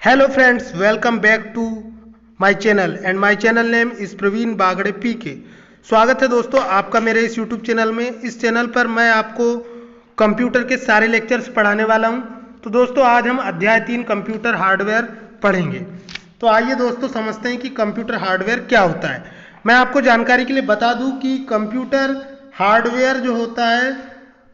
Hello friends, welcome back to my channel and my channel name is Praveen Bagde पीके। स्वागत है दोस्तों आपका मेरे इस YouTube चैनल में। इस चैनल पर मैं आपको कंप्यूटर के सारे लेक्चर्स पढ़ाने वाला हूं। तो दोस्तों आज हम अध्याय 3 कंप्यूटर हार्डवेयर पढ़ेंगे। तो आइए दोस्तों समझते हैं कि कंप्यूटर हार्डवेयर क्या होता है। मैं आपको जानकारी के लिए बता दूं कि कंप्यूटर हार्डवेयर जो होता है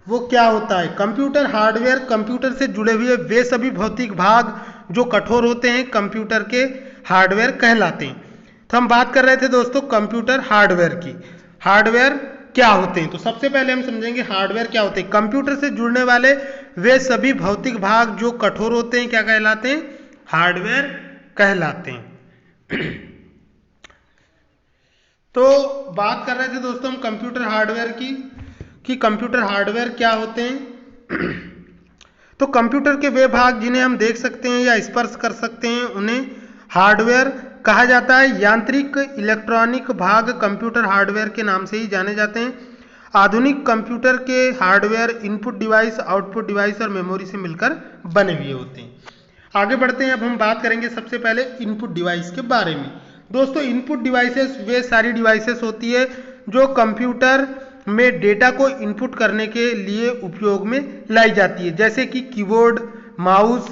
वो क्या होता है। कंप्यूटर हार्डवेयर कंप्यूटर से जुड़े हुए वे सभी भौतिक भाग जो कठोर होते हैं कंप्यूटर के हार्डवेयर कहलाते हैं। तो हम बात कर रहे थे दोस्तों कंप्यूटर हार्डवेयर की। हार्डवेयर क्या होते हैं, तो सबसे पहले हम समझेंगे हार्डवेयर क्या होते हैं। कंप्यूटर से जुड़ने वाले वे सभी भौतिक भाग जो कठोर होते हैं क्या कहलाते हैं, हार्डवेयर कहलाते हैं। तो बात कर रहे थे दोस्तों हम कंप्यूटर हार्डवेयर की कि कंप्यूटर हार्डवेयर क्या होते हैं। तो कंप्यूटर के वे भाग जिन्हें हम देख सकते हैं या स्पर्श कर सकते हैं उन्हें हार्डवेयर कहा जाता है। यांत्रिक इलेक्ट्रॉनिक भाग कंप्यूटर हार्डवेयर के नाम से ही जाने जाते हैं। आधुनिक कंप्यूटर के hardware input device, output device और मेमोरी से मिलकर बने हुए होते हैं। आगे बढ़ते हैं। अब हम बात करेंगे सबसे पहले इनपुट डिवाइस के बारे में। दोस्तों इनपुट डिवाइसेस वे सारी डिवाइसेस होती है जो कंप्यूटर में डेटा को इनपुट करने के लिए उपयोग में लाई जाती है, जैसे कि कीबोर्ड, माउस,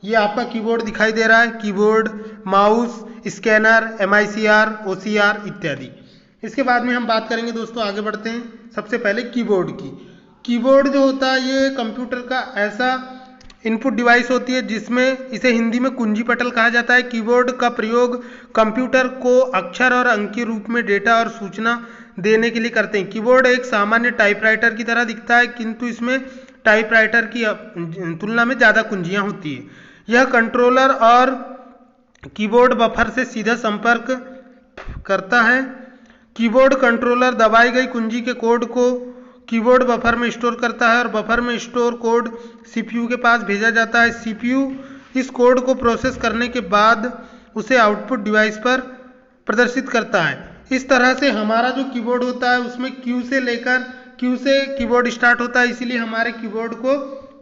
ये आपका कीबोर्ड दिखाई दे रहा है, keyboard, mouse, scanner, MICR, OCR इत्यादि। इसके बाद में हम बात करेंगे दोस्तों, आगे बढ़ते हैं। सबसे पहले कीबोर्ड की। कीबोर्ड जो होता है ये कंप्यूटर का ऐसा इनपुट डिवाइस होती है जिसमें इसे हिंदी में कुंजी पटल कहा जाता है। कीबोर्ड का प्रयोग कंप्यूटर को अक्षर और अंक के रूप में डेटा और सूचना देने के लिए करते हैं। कीबोर्ड एक सामान्य टाइपराइटर की तरह दिखता है किंतु इसमें टाइपराइटर की तुलना में ज़्यादा कुंजियां होती है। यह कंट्रोलर और कीबोर्ड बफर से सीधा संपर्क करता है। कीबोर्ड कंट्रोलर दबाई गई कुंजी के कोड को कीबोर्ड बफर में स्टोर करता है और बफर में स्टोर कोड CPU के पास भेजा जाता है। CPU इस कोड को प्रोसेस करने के बाद उसे आउटपुट डिवाइस पर प्रदर्शित करता है। इस तरह से हमारा जो कीबोर्ड होता है उसमें Q से कीबोर्ड स्टार्ट होता है, इसीलिए हमारे कीबोर्ड को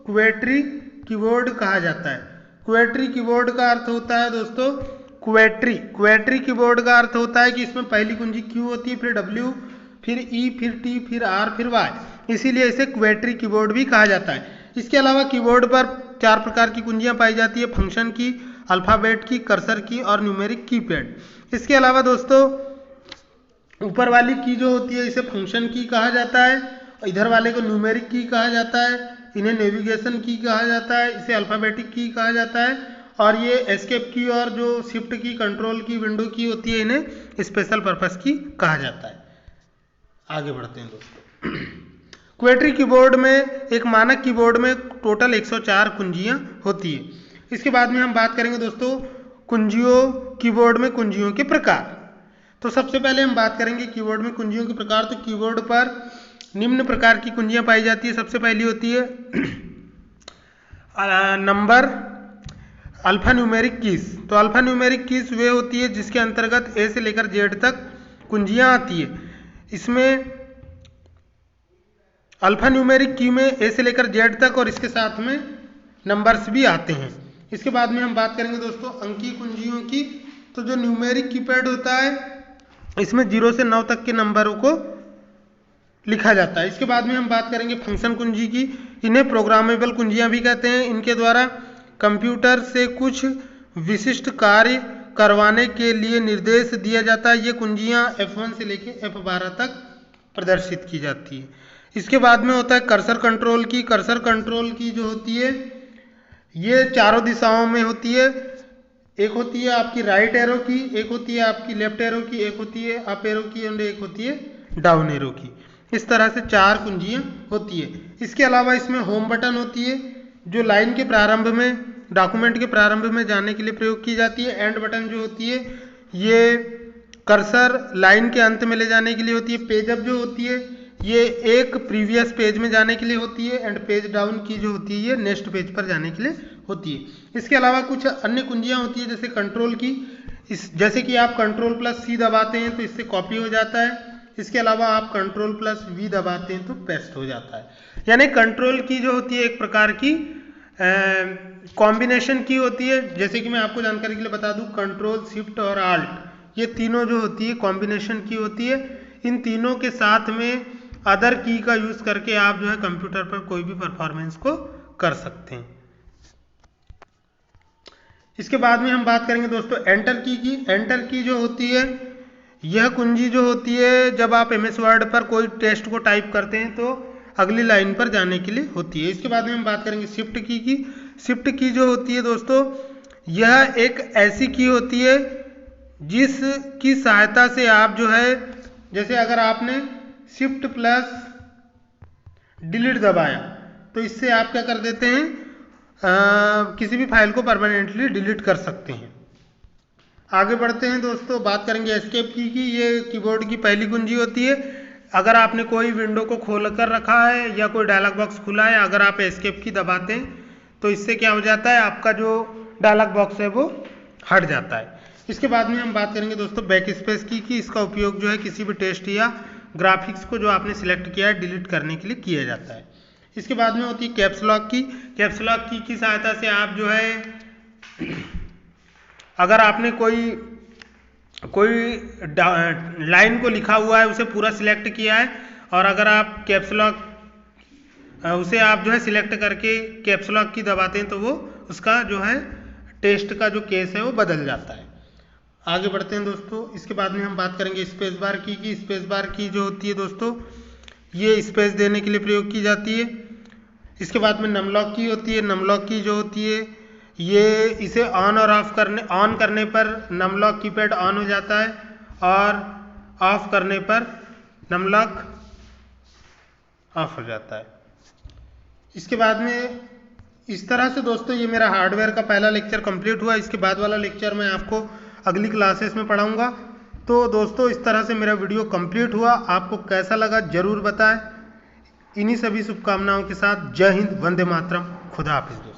क्वेट्री कीबोर्ड कहा जाता है। क्वेट्री कीबोर्ड का अर्थ होता है दोस्तों क्वेट्री कीबोर्ड का अर्थ होता है कि इसमें पहली कुंजी Q होती है, फिर W, फिर E, फिर T, फिर R, फिर Y, इसीलिए इसे क्वेट्री कीबोर्ड भी कहा जाता है। इसके अलावा कीबोर्ड पर 4 प्रकार की कुंजियां पाई जाती है, फंक्शन की, अल्फाबेट की, कर्सर की और न्यूमेरिक कीपैड। इसके अलावा दोस्तों ऊपर वाली की जो होती है इसे फंक्शन की कहा जाता है, इधर वाले को न्यूमेरिक की कहा जाता है, इन्हें नेविगेशन की कहा जाता है, इसे अल्फाबेटिक की कहा जाता है, और ये एस्केप की और जो शिफ्ट की, कंट्रोल की, विंडो की होती है इन्हें स्पेशल पर्पस की कहा जाता है। आगे बढ़ते हैं दोस्तों। क्वेट्री कीबोर्ड में एक मानक कीबोर्ड में टोटल 104 कुंजियां होती है। इसके बाद में हम बात करेंगे दोस्तों कीबोर्ड में कुंजियों के प्रकार। तो सबसे पहले हम बात करेंगे कीबोर्ड में कुंजियों के प्रकार। तो कीबोर्ड पर निम्न प्रकार की कुंजियां पाई जाती है। सबसे पहली होती है नंबर अल्फा न्यूमेरिक कीज। तो अल्फा न्यूमेरिक कीज वे होती है जिसके अंतर्गत A से लेकर Z तक कुंजियां आती है। इसमें अल्फा न्यूमेरिक की में A से लेकर Z तक और इसके साथ में नंबर्स भी आते हैं। इसके बाद में हम बात करेंगे दोस्तों अंकीय कुंजियों की। तो जो न्यूमेरिक कीपैड होता है इसमें 0 से 9 तक के नंबरों को लिखा जाता है। इसके बाद में हम बात करेंगे फंक्शन कुंजी की। इन्हें प्रोग्रामेबल कुंजियां भी कहते हैं। इनके द्वारा कंप्यूटर से कुछ विशिष्ट कार्य करवाने के लिए निर्देश दिया जाता है। ये कुंजियां F1 से लेकर F12 तक प्रदर्शित की जाती है। इसके बाद में होता है कर्सर कंट्रोल की। कर्सर कंट्रोल की जो होती है ये चारों दिशाओं में होती है। एक होती है आपकी राइट एरो की, एक होती है आपकी लेफ्ट एरो की, एक होती है अप एरो की और एक होती है डाउन एरो की। इस तरह से 4 कुंजियां होती है। इसके अलावा इसमें होम बटन होती है जो लाइन के प्रारंभ में, डॉक्यूमेंट के प्रारंभ में जाने के लिए प्रयोग की जाती है। एंड बटन जो होती है ये कर्सर लाइन के अंत में ले जाने के लिए होती है। पेज अप जो होती है ये एक प्रीवियस पेज में जाने के लिए होती है। एंड पेज डाउन की जो होती है ये नेक्स्ट पेज पर जाने के लिए होती है। इसके अलावा कुछ अन्य कुंजियां होती है जैसे कंट्रोल की। जैसे कि आप Ctrl+C दबाते हैं तो इससे कॉपी हो जाता है। इसके अलावा आप Ctrl+V दबाते हैं तो पेस्ट हो जाता है। यानी कंट्रोल की जो होती है एक प्रकार की कॉम्बिनेशन की होती है, जैसे कि मैं आपको जानकारी के लिए बता दूं, कंट्रोल शिफ्ट और आल्ट, ये तीनों जो होती है कॉम्बिनेशन की होती है। इन तीनों के साथ में अदर की का यूज करके आप जो है कंप्यूटर पर कोई भी परफॉर्मेंस को कर सकते हैं। इसके बाद में हम बात करेंगे दोस्तों एंटर की। एंटर की जो होती है, यह कुंजी जो होती है जब आप MS वर्ड पर कोई टेक्स्ट को टाइप करते हैं तो अगली लाइन पर जाने के लिए होती है। इसके बाद में हम बात करेंगे शिफ्ट की। शिफ्ट की जो होती है दोस्तों, यह एक ऐसी की होती है जिसकी सहायता से आप जो है, जैसे अगर आपने शिफ्ट प्लस डिलीट दबाया तो इससे आप क्या कर देते हैं, किसी भी फाइल को परमानेंटली डिलीट कर सकते हैं। आगे बढ़ते हैं दोस्तों, बात करेंगे एस्केप की। ये कीबोर्ड की पहली कुंजी होती है। अगर आपने कोई विंडो को खोल कर रखा है या कोई डायलॉग बॉक्स खुला है, अगर आप एस्केप की दबाते हैं तो इससे क्या हो जाता है, आपका जो डायलॉग बॉक्स है वो हट जाता है। इसके बाद में हम बात करेंगे दोस्तों बैक स्पेस की इसका उपयोग जो है किसी भी टेक्स्ट या ग्राफिक्स को जो आपने सिलेक्ट किया है डिलीट करने के लिए किया जाता है। इसके बाद में होती है कैप्स लॉक की। कैप्स लॉक की सहायता से आप जो है, अगर आपने कोई लाइन को लिखा हुआ है उसे पूरा सिलेक्ट किया है और अगर आप कैप्स लॉक उसे आप जो है सिलेक्ट करके कैप्स लॉक की दबाते हैं तो वो उसका जो है टेक्स्ट का जो केस है वो बदल जाता है। आगे बढ़ते हैं दोस्तों, इसके बाद में हम बात करेंगे स्पेस बार की। स्पेस बार की जो होती है दोस्तों, ये स्पेस देने के लिए प्रयोग की जाती है। इसके बाद में नमलॉक की होती है। नमलॉक की जो होती है, ये इसे ऑन और ऑन करने पर नमलॉक कीपैड ऑन हो जाता है और ऑफ करने पर नमलॉक ऑफ हो जाता है। इसके बाद में इस तरह से दोस्तों ये मेरा हार्डवेयर का पहला लेक्चर कंप्लीट हुआ। इसके बाद वाला लेक्चर मैं आपको अगली क्लासेस में पढ़ाऊंगा। तो दोस्तों इस तरह से मेरा वीडियो कंप्लीट हुआ। आपको कैसा लगा जरूर बताएं। इन्हीं सभी शुभकामनाओं के साथ जय हिंद, वंदे मातरम, खुदा हाफिज।